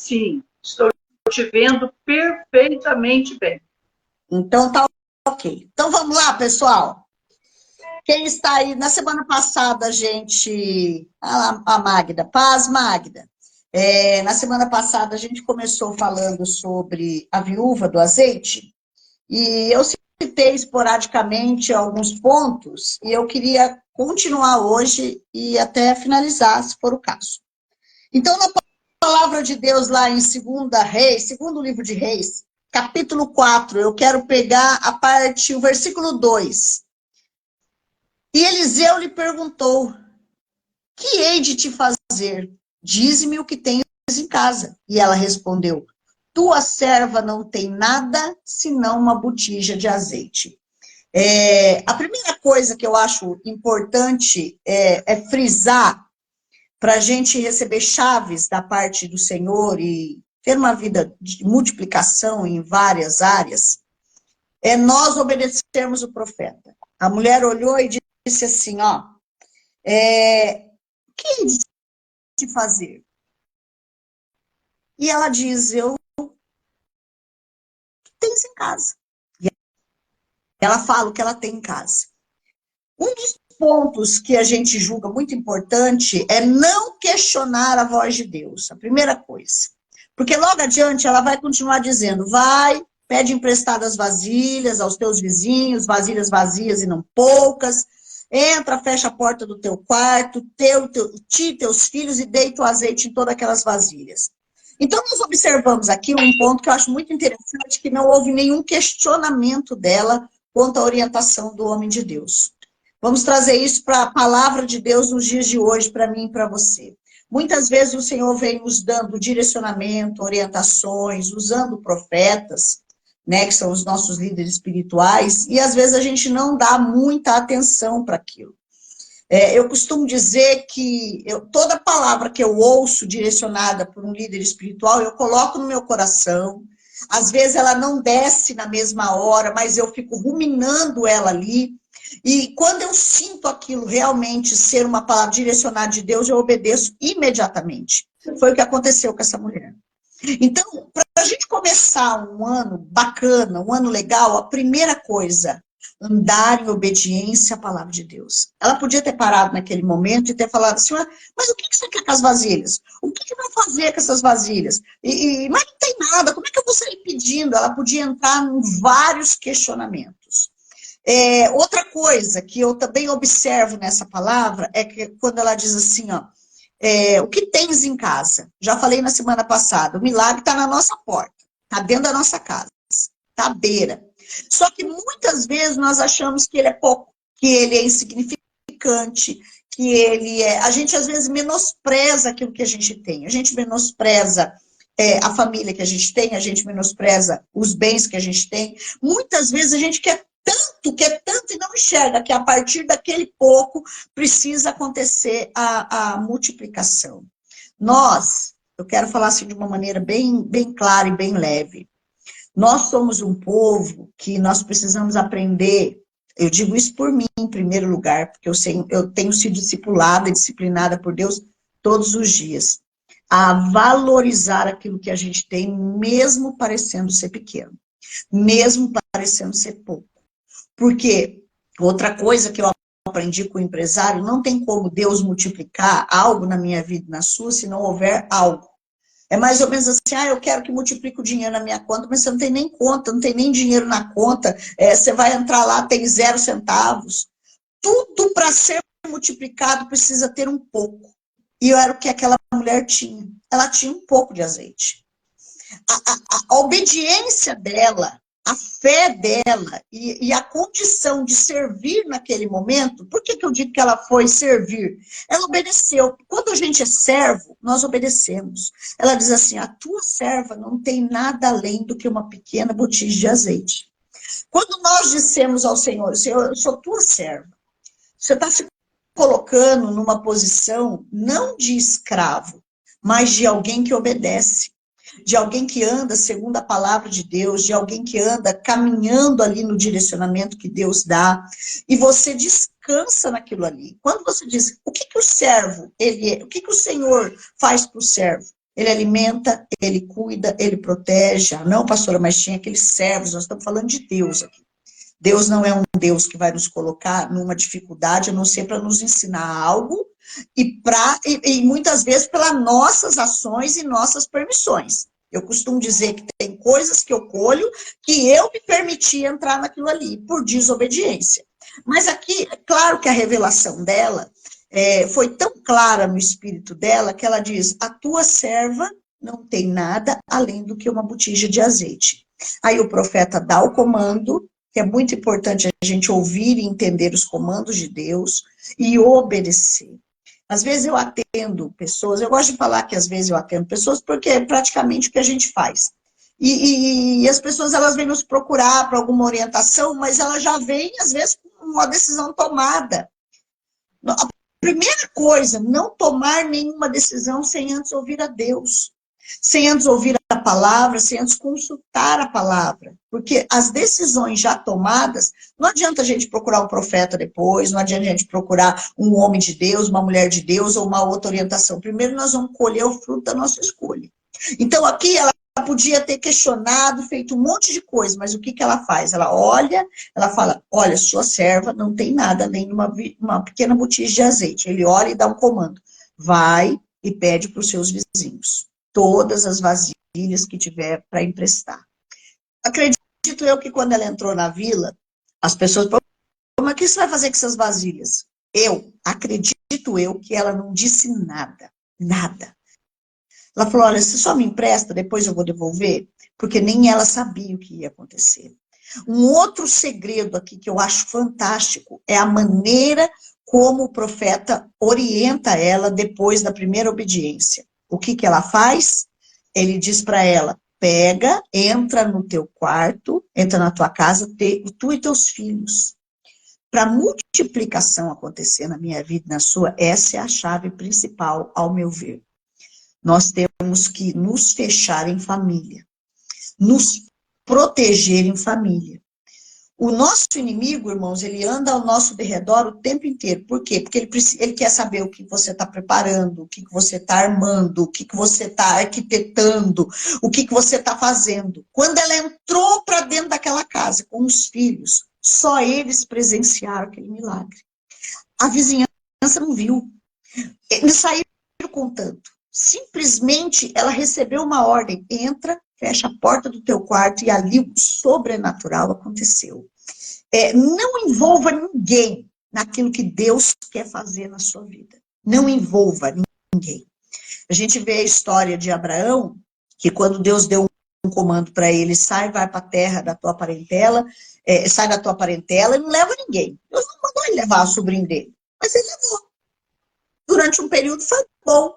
sim. Estou te vendo perfeitamente bem. Então tá ok. Então vamos lá, pessoal. Quem está aí, na semana passada, a gente... A Magda. Paz, Magda. Na semana passada, a gente começou falando sobre a viúva do azeite, e eu citei esporadicamente alguns pontos, e eu queria continuar hoje e até finalizar, se for o caso. Então, na palavra de Deus, lá em 2 Reis, segundo livro de Reis, capítulo 4, eu quero pegar o versículo 2. E Eliseu lhe perguntou: que hei de te fazer? Dize-me o que tens em casa. E ela respondeu: tua serva não tem nada senão uma botija de azeite. A primeira coisa que eu acho importante é frisar, para a gente receber chaves da parte do Senhor e ter uma vida de multiplicação em várias áreas, é nós obedecermos o profeta. A mulher olhou e disse assim, ó, o que hei de fazer? E ela diz, eu tens em casa. E ela fala o que ela tem em casa. Um dos pontos que a gente julga muito importante é não questionar a voz de Deus, a primeira coisa. Porque logo adiante ela vai continuar dizendo, vai, pede emprestadas vasilhas aos teus vizinhos, vasilhas vazias e não poucas, entra, fecha a porta do teu quarto, teus filhos e deita o azeite em todas aquelas vasilhas. Então nós observamos aqui um ponto que eu acho muito interessante, que não houve nenhum questionamento dela quanto à orientação do homem de Deus. Vamos trazer isso para a palavra de Deus nos dias de hoje, para mim e para você. Muitas vezes o Senhor vem nos dando direcionamento, orientações, usando profetas, né, que são os nossos líderes espirituais, e às vezes a gente não dá muita atenção para aquilo. Eu costumo dizer que toda palavra que eu ouço direcionada por um líder espiritual, eu coloco no meu coração. Às vezes ela não desce na mesma hora, mas eu fico ruminando ela ali. E quando eu sinto aquilo realmente ser uma palavra direcionada de Deus, eu obedeço imediatamente. Foi o que aconteceu com essa mulher. Então, para a gente começar um ano bacana, um ano legal, a primeira coisa, andar em obediência à palavra de Deus. Ela podia ter parado naquele momento e ter falado assim, mas o que você quer com as vasilhas? O que vai fazer com essas vasilhas? Mas não tem nada, como é que eu vou sair pedindo? Ela podia entrar em vários questionamentos. Outra coisa que eu também observo nessa palavra é que quando ela diz assim, ó, o que tens em casa? Já falei na semana passada, o milagre está na nossa porta, está dentro da nossa casa, está à beira. Só que muitas vezes nós achamos que ele é pouco, que ele é insignificante, que ele é... A gente às vezes menospreza aquilo que a gente tem, a gente menospreza a família que a gente tem, a gente menospreza os bens que a gente tem. Muitas vezes a gente quer tanto e não enxerga que a partir daquele pouco precisa acontecer a multiplicação. Eu quero falar assim de uma maneira bem clara e bem leve. Nós somos um povo que nós precisamos aprender, eu digo isso por mim em primeiro lugar, porque eu tenho sido discipulada e disciplinada por Deus todos os dias, a valorizar aquilo que a gente tem, mesmo parecendo ser pequeno, mesmo parecendo ser pouco. Porque outra coisa que eu aprendi com o empresário, não tem como Deus multiplicar algo na minha vida e na sua, se não houver algo. É mais ou menos assim, eu quero que multiplique o dinheiro na minha conta, mas você não tem nem conta, não tem nem dinheiro na conta, você vai entrar lá, tem 0 centavos. Tudo para ser multiplicado precisa ter um pouco. E era o que aquela mulher tinha. Ela tinha um pouco de azeite. A obediência dela, a fé dela e a condição de servir naquele momento, por que eu digo que ela foi servir? Ela obedeceu. Quando a gente é servo, nós obedecemos. Ela diz assim, a tua serva não tem nada além do que uma pequena botija de azeite. Quando nós dissemos ao Senhor, Senhor, eu sou tua serva, você está se colocando numa posição não de escravo, mas de alguém que obedece. De alguém que anda segundo a palavra de Deus, de alguém que anda caminhando ali no direcionamento que Deus dá, e você descansa naquilo ali. Quando você diz, o que o servo, ele é, o que o Senhor faz para o servo? Ele alimenta, ele cuida, ele protege. Ah, não, pastora, mas tinha aqueles servos, nós estamos falando de Deus aqui. Deus não é um Deus que vai nos colocar numa dificuldade, a não ser para nos ensinar algo e muitas vezes pelas nossas ações e nossas permissões. Eu costumo dizer que tem coisas que eu colho que eu me permiti entrar naquilo ali, por desobediência. Mas aqui, é claro que a revelação dela foi tão clara no espírito dela que ela diz: a tua serva não tem nada além do que uma botija de azeite. Aí o profeta dá o comando, que é muito importante a gente ouvir e entender os comandos de Deus e obedecer. Às vezes eu atendo pessoas, eu gosto de falar que às vezes eu atendo pessoas porque é praticamente o que a gente faz. E as pessoas, elas vêm nos procurar para alguma orientação, mas elas já vêm, às vezes, com uma decisão tomada. A primeira coisa, não tomar nenhuma decisão sem antes ouvir a Deus. Sem antes ouvir a palavra, sem antes consultar a palavra. Porque as decisões já tomadas, não adianta a gente procurar um profeta depois, não adianta a gente procurar um homem de Deus, uma mulher de Deus ou uma outra orientação. Primeiro nós vamos colher o fruto da nossa escolha. Então aqui ela podia ter questionado, feito um monte de coisa, mas o que ela faz? Ela olha, ela fala: olha, sua serva não tem nada além de uma pequena botija de azeite. Ele olha e dá um comando: vai e pede para os seus vizinhos todas as vasilhas que tiver para emprestar. Acredito eu que quando ela entrou na vila, as pessoas falaram: mas o que você vai fazer com essas vasilhas? Acredito eu que ela não disse nada, nada. Ela falou: olha, você só me empresta, depois eu vou devolver, porque nem ela sabia o que ia acontecer. Um outro segredo aqui que eu acho fantástico é a maneira como o profeta orienta ela depois da primeira obediência. O que ela faz? Ele diz para ela: pega, entra no teu quarto, entra na tua casa, tu e teus filhos. Para a multiplicação acontecer na minha vida e na sua, essa é a chave principal, ao meu ver. Nós temos que nos fechar em família, nos proteger em família. O nosso inimigo, irmãos, ele anda ao nosso derredor o tempo inteiro. Por quê? Porque ele quer saber o que você está preparando, o que você está armando, o que você está arquitetando, o que você está fazendo. Quando ela entrou para dentro daquela casa com os filhos, só eles presenciaram aquele milagre. A vizinhança não viu. Eles saíram contando. Simplesmente ela recebeu uma ordem: entra, fecha a porta do teu quarto, e ali o sobrenatural aconteceu. Não envolva ninguém naquilo que Deus quer fazer na sua vida. Não envolva ninguém. A gente vê a história de Abraão, que quando Deus deu um comando para ele: sai, vai para a terra da tua parentela, sai da tua parentela, e não leva ninguém. Deus não mandou ele levar o sobrinho dele, mas ele levou. Durante um período foi bom.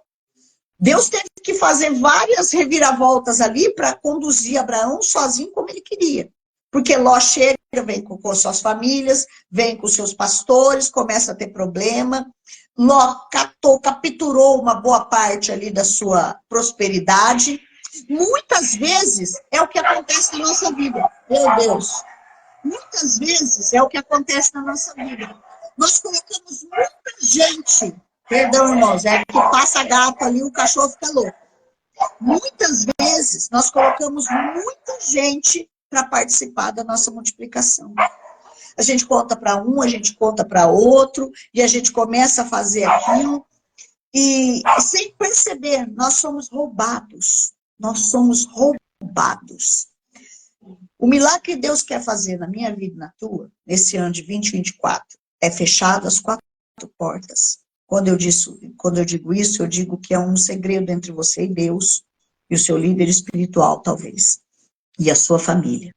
Deus teve que fazer várias reviravoltas ali para conduzir Abraão sozinho como ele queria. Porque Ló chega, vem com suas famílias, vem com seus pastores, começa a ter problema. Ló capturou uma boa parte ali da sua prosperidade. Muitas vezes é o que acontece na nossa vida. Meu Deus! Muitas vezes é o que acontece na nossa vida. Nós colocamos muita gente. Perdão, irmãos, é que passa gato ali, o cachorro fica louco. Muitas vezes nós colocamos muita gente para participar da nossa multiplicação. A gente conta para um, a gente conta para outro, e a gente começa a fazer aquilo, e sem perceber, nós somos roubados. Nós somos roubados. O milagre que Deus quer fazer na minha vida e na tua, nesse ano de 2024, é fechado as 4 portas. Quando eu digo isso, eu digo que é um segredo entre você e Deus, e o seu líder espiritual, talvez, e a sua família.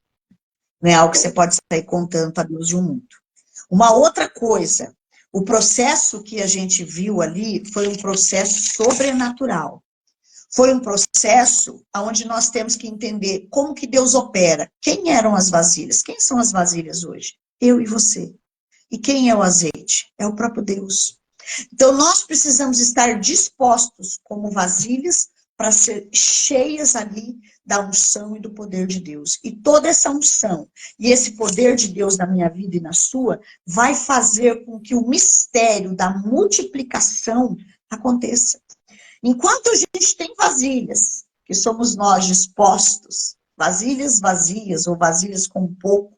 Não é algo que você pode sair contando para Deus e o mundo. Uma outra coisa, o processo que a gente viu ali foi um processo sobrenatural. Foi um processo onde nós temos que entender como que Deus opera. Quem eram as vasilhas? Quem são as vasilhas hoje? Eu e você. E quem é o azeite? É o próprio Deus. Então, nós precisamos estar dispostos como vasilhas para ser cheias ali da unção e do poder de Deus. E toda essa unção e esse poder de Deus na minha vida e na sua vai fazer com que o mistério da multiplicação aconteça. Enquanto a gente tem vasilhas, que somos nós dispostos, vasilhas vazias ou vasilhas com pouco,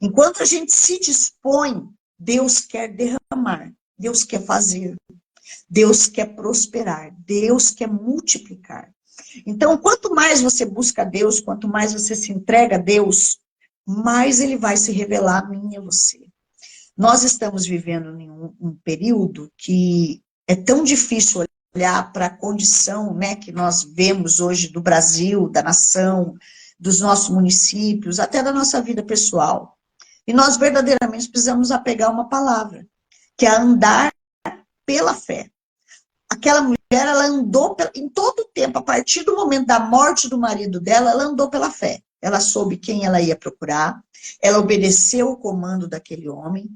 enquanto a gente se dispõe, Deus quer derramar, Deus quer fazer, Deus quer prosperar, Deus quer multiplicar. Então, quanto mais você busca Deus, quanto mais você se entrega a Deus, mais Ele vai se revelar a mim e a você. Nós estamos vivendo em um período que é tão difícil olhar para a condição, né, que nós vemos hoje do Brasil, da nação, dos nossos municípios, até da nossa vida pessoal. E nós verdadeiramente precisamos apegar uma palavra, que é andar pela fé. Aquela mulher, ela andou em todo o tempo, a partir do momento da morte do marido dela, ela andou pela fé. Ela soube quem ela ia procurar, ela obedeceu o comando daquele homem.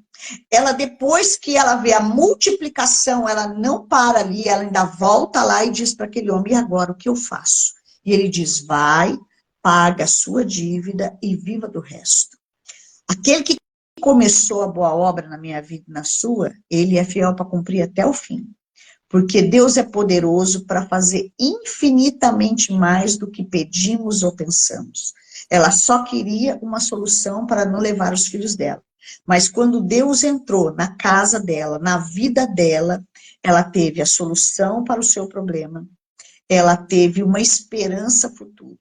Ela, depois que ela vê a multiplicação, ela não para ali, ela ainda volta lá e diz para aquele homem, e agora o que eu faço? E ele diz, vai, paga a sua dívida e viva do resto. Aquele que começou a boa obra na minha vida e na sua, ele é fiel para cumprir até o fim. Porque Deus é poderoso para fazer infinitamente mais do que pedimos ou pensamos. Ela só queria uma solução para não levar os filhos dela. Mas quando Deus entrou na casa dela, na vida dela, ela teve a solução para o seu problema. Ela teve uma esperança futura.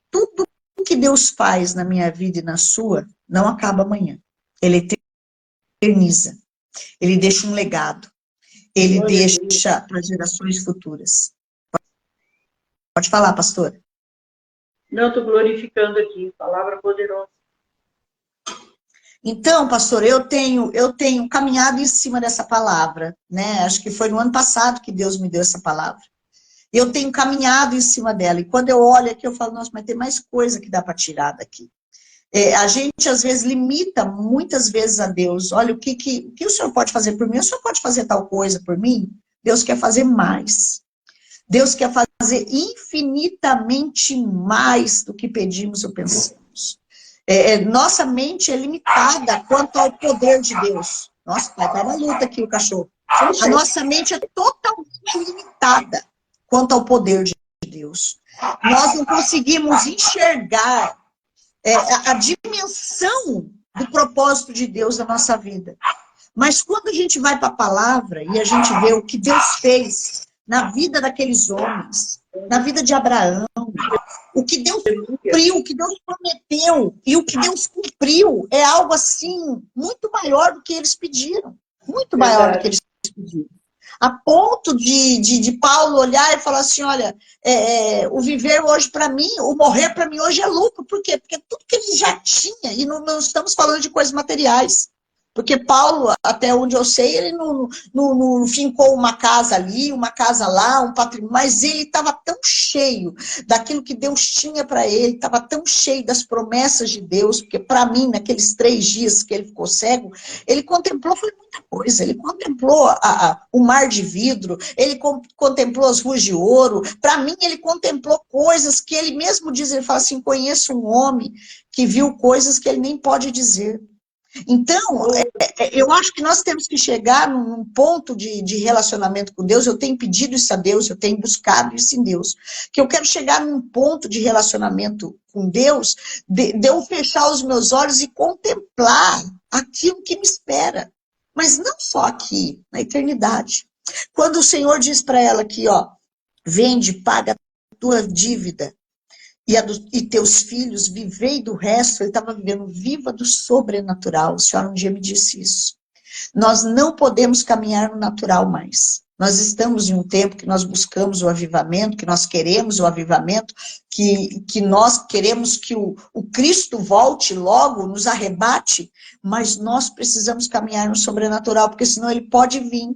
Tudo que Deus faz na minha vida e na sua, não acaba amanhã. Ele eterniza. Ele deixa um legado. Ele deixa para gerações futuras. Pode falar, pastora. Não, estou glorificando aqui, palavra poderosa. Então, pastor, eu tenho caminhado em cima dessa palavra, né? Acho que foi no ano passado que Deus me deu essa palavra. Eu tenho caminhado em cima dela. E quando eu olho aqui, eu falo, nossa, mas tem mais coisa que dá para tirar daqui. A gente, às vezes, limita muitas vezes a Deus. Olha, o que o Senhor pode fazer por mim? O Senhor pode fazer tal coisa por mim? Deus quer fazer mais. Deus quer fazer infinitamente mais do que pedimos ou pensamos. Nossa mente é limitada quanto ao poder de Deus. Nossa, pai, tá na luta aqui o cachorro. A nossa mente é totalmente limitada quanto ao poder de Deus. Nós não conseguimos enxergar a dimensão do propósito de Deus na nossa vida. Mas quando a gente vai para a palavra e a gente vê o que Deus fez na vida daqueles homens, na vida de Abraão, o que Deus cumpriu, o que Deus prometeu e o que Deus cumpriu é algo assim muito maior do que eles pediram. Muito maior do que eles pediram. A ponto de Paulo olhar e falar assim, olha, o viver hoje para mim, o morrer para mim hoje é lucro. Por quê? Porque tudo que ele já tinha, e não estamos falando de coisas materiais. Porque Paulo, até onde eu sei, ele não fincou uma casa ali, uma casa lá, um patrimônio, mas ele estava tão cheio daquilo que Deus tinha para ele, estava tão cheio das promessas de Deus, porque para mim, naqueles 3 dias que ele ficou cego, ele contemplou, foi muita coisa, ele contemplou o mar de vidro, ele contemplou as ruas de ouro, para mim ele contemplou coisas que ele mesmo diz, ele fala assim, conheço um homem que viu coisas que ele nem pode dizer. Então, eu acho que nós temos que chegar num ponto de relacionamento com Deus. Eu tenho pedido isso a Deus, eu tenho buscado isso em Deus. Que eu quero chegar num ponto de relacionamento com Deus, de eu fechar os meus olhos e contemplar aquilo que me espera. Mas não só aqui, na eternidade. Quando o Senhor diz para ela aqui, ó, vende, paga a tua dívida, e teus filhos, vivei do resto, ele estava vivendo, viva do sobrenatural. O Senhor um dia me disse isso. Nós não podemos caminhar no natural mais. Nós estamos em um tempo que nós buscamos o avivamento, que nós queremos o avivamento, que nós queremos que o Cristo volte logo, nos arrebate, mas nós precisamos caminhar no sobrenatural, porque senão ele pode vir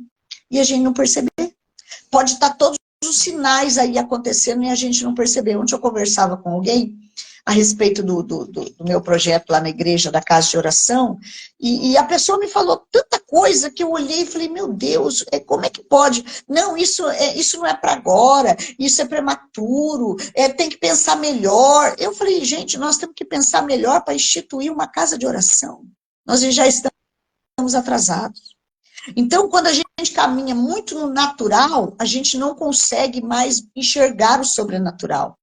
e a gente não perceber. Pode estar todos os sinais aí acontecendo e a gente não percebeu. Ontem eu conversava com alguém a respeito do meu projeto lá na igreja da Casa de Oração, e a pessoa me falou tanta coisa que eu olhei e falei, meu Deus, como é que pode? Não, isso não é para agora, isso é prematuro, tem que pensar melhor. Eu falei, gente, nós temos que pensar melhor para instituir uma casa de oração. Nós já estamos atrasados. Então, quando a gente caminha muito no natural, a gente não consegue mais enxergar o sobrenatural.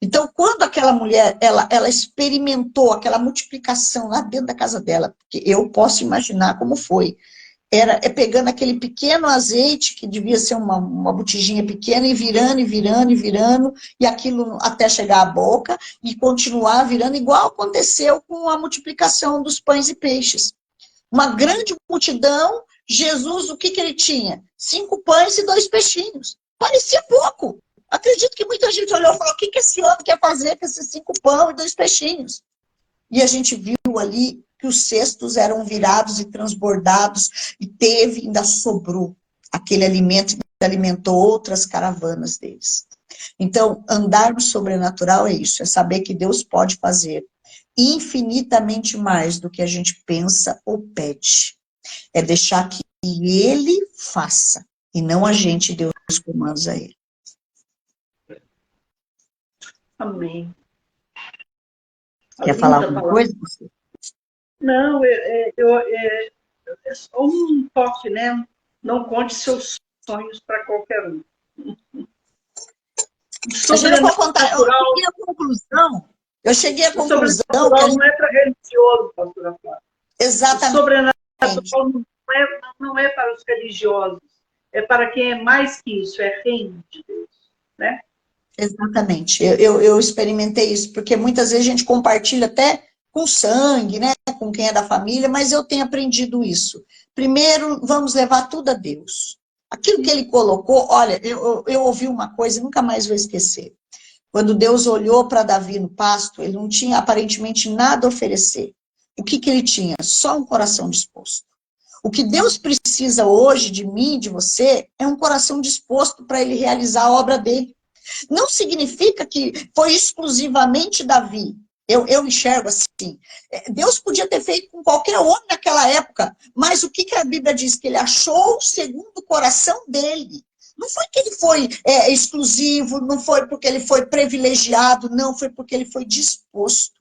Então, quando aquela mulher, ela experimentou aquela multiplicação lá dentro da casa dela, porque eu posso imaginar como foi, pegando aquele pequeno azeite, que devia ser uma botijinha pequena, e virando, e virando, e virando, e aquilo até chegar à boca, e continuar virando, igual aconteceu com a multiplicação dos pães e peixes. Uma grande multidão, Jesus, o que ele tinha? 5 pães e 2 peixinhos. Parecia pouco. Acredito que muita gente olhou e falou, o que esse homem quer fazer com esses 5 pães e 2 peixinhos? E a gente viu ali que os cestos eram virados e transbordados, e ainda sobrou aquele alimento que alimentou outras caravanas deles. Então, andar no sobrenatural é isso, é saber que Deus pode fazer infinitamente mais do que a gente pensa ou pede. É deixar que Ele faça, e não a gente dê os comandos a Ele. Amém. Quer falar alguma coisa? Não, é só um toque, né? Não conte seus sonhos para qualquer um. Eu vou contar, eu cheguei à conclusão que a gente... não é para religioso, pastora Flávia. Exatamente. O sobrenatural não é para os religiosos, é para quem é mais que isso, é reino de Deus, né? Exatamente. Eu experimentei isso, porque muitas vezes a gente compartilha até com sangue, né? Com quem é da família, mas eu tenho aprendido isso. Primeiro, vamos levar tudo a Deus. Aquilo que ele colocou, olha, eu ouvi uma coisa e nunca mais vou esquecer. Quando Deus olhou para Davi no pasto, ele não tinha aparentemente nada a oferecer. O que ele tinha? Só um coração disposto. O que Deus precisa hoje de mim, de você, é um coração disposto para ele realizar a obra dele. Não significa que foi exclusivamente Davi. Eu enxergo assim. Deus podia ter feito com qualquer homem naquela época, mas o que a Bíblia diz? Que ele achou segundo o coração dele. Não foi que ele foi exclusivo, não foi porque ele foi privilegiado, não, foi porque ele foi disposto.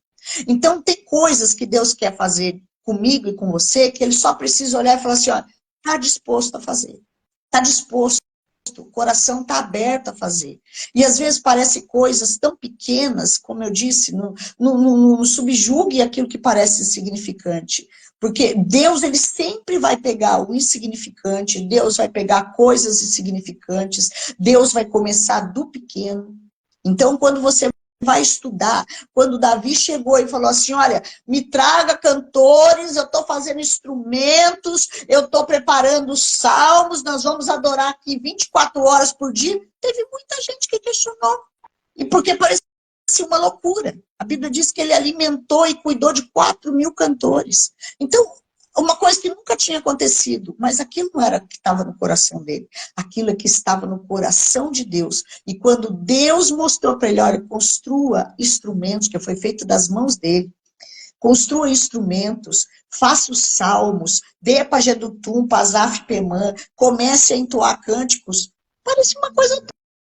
Então, tem coisas que Deus quer fazer comigo e com você, que ele só precisa olhar e falar assim, ó, está disposto a fazer. Está disposto. O coração está aberto a fazer. E às vezes parece coisas tão pequenas, como eu disse, não subjugue aquilo que parece insignificante. Porque Deus, ele sempre vai pegar o insignificante, Deus vai pegar coisas insignificantes, Deus vai começar do pequeno. Então, quando você vai estudar, quando Davi chegou e falou assim, olha, me traga cantores, eu estou fazendo instrumentos, eu estou preparando salmos, nós vamos adorar aqui 24 horas por dia, teve muita gente que questionou, e porque parecia uma loucura. A Bíblia diz que ele alimentou e cuidou de 4.000 cantores. Então, uma coisa que nunca tinha acontecido, mas aquilo não era o que estava no coração dele, aquilo é que estava no coração de Deus. E quando Deus mostrou para ele, olha, construa instrumentos, que foi feito das mãos dele, construa instrumentos, faça os salmos, dê para Gedutum, para Asaf Pemã, comece a entoar cânticos. Parece uma coisa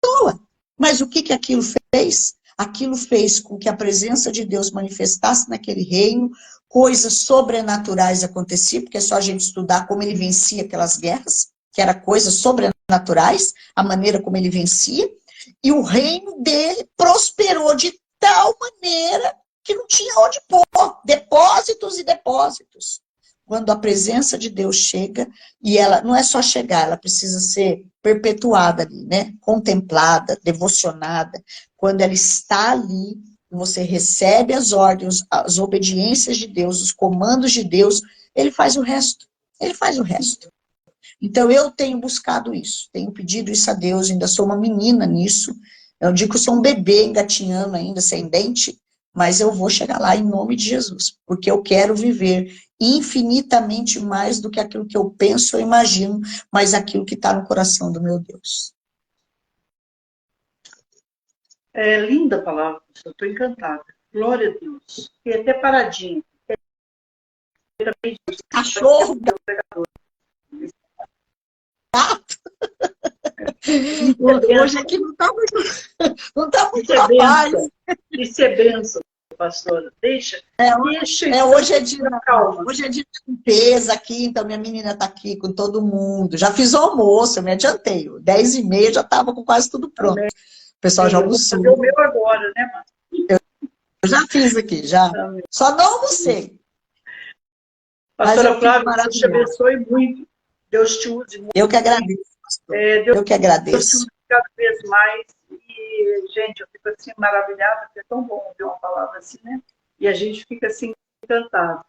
tola. Mas o que aquilo fez? Aquilo fez com que a presença de Deus manifestasse naquele reino, coisas sobrenaturais aconteciam, porque é só a gente estudar como ele vencia aquelas guerras, que era coisas sobrenaturais, a maneira como ele vencia, e o reino dele prosperou de tal maneira que não tinha onde pôr, depósitos e depósitos. Quando a presença de Deus chega, e ela não é só chegar, ela precisa ser perpetuada ali, né? Contemplada, devocionada. Quando ela está ali, você recebe as ordens, as obediências de Deus, os comandos de Deus, ele faz o resto. Ele faz o resto. Então, eu tenho buscado isso, tenho pedido isso a Deus, ainda sou uma menina nisso. Eu digo que eu sou um bebê engatinhando ainda, sem dente, mas eu vou chegar lá em nome de Jesus, porque eu quero viver infinitamente mais do que aquilo que eu penso ou imagino, mas aquilo que está no coração do meu Deus. É linda a palavra, eu estou encantada. Glória a Deus. E até paradinho. Cachorro, gato. Hoje aqui não está muito capaz. Isso é benção. pastora. Deixa. Hoje é dia, calma. Hoje é dia de limpeza aqui, então minha menina está aqui com todo mundo. Já fiz o almoço, eu me adiantei. 10h30 já estava com quase tudo pronto. Amém. O pessoal já Eu vou almoçou. fazer o meu agora, né, Márcia? Eu já fiz aqui, já. Amém. Só não almocei. Pastora Flávia, Deus te abençoe muito. Deus te use muito. Eu que agradeço, pastor. Eu que agradeço. Deus te use cada vez mais. E, gente, eu fico assim maravilhada, porque é tão bom ouvir uma palavra assim, né? E a gente fica assim encantado.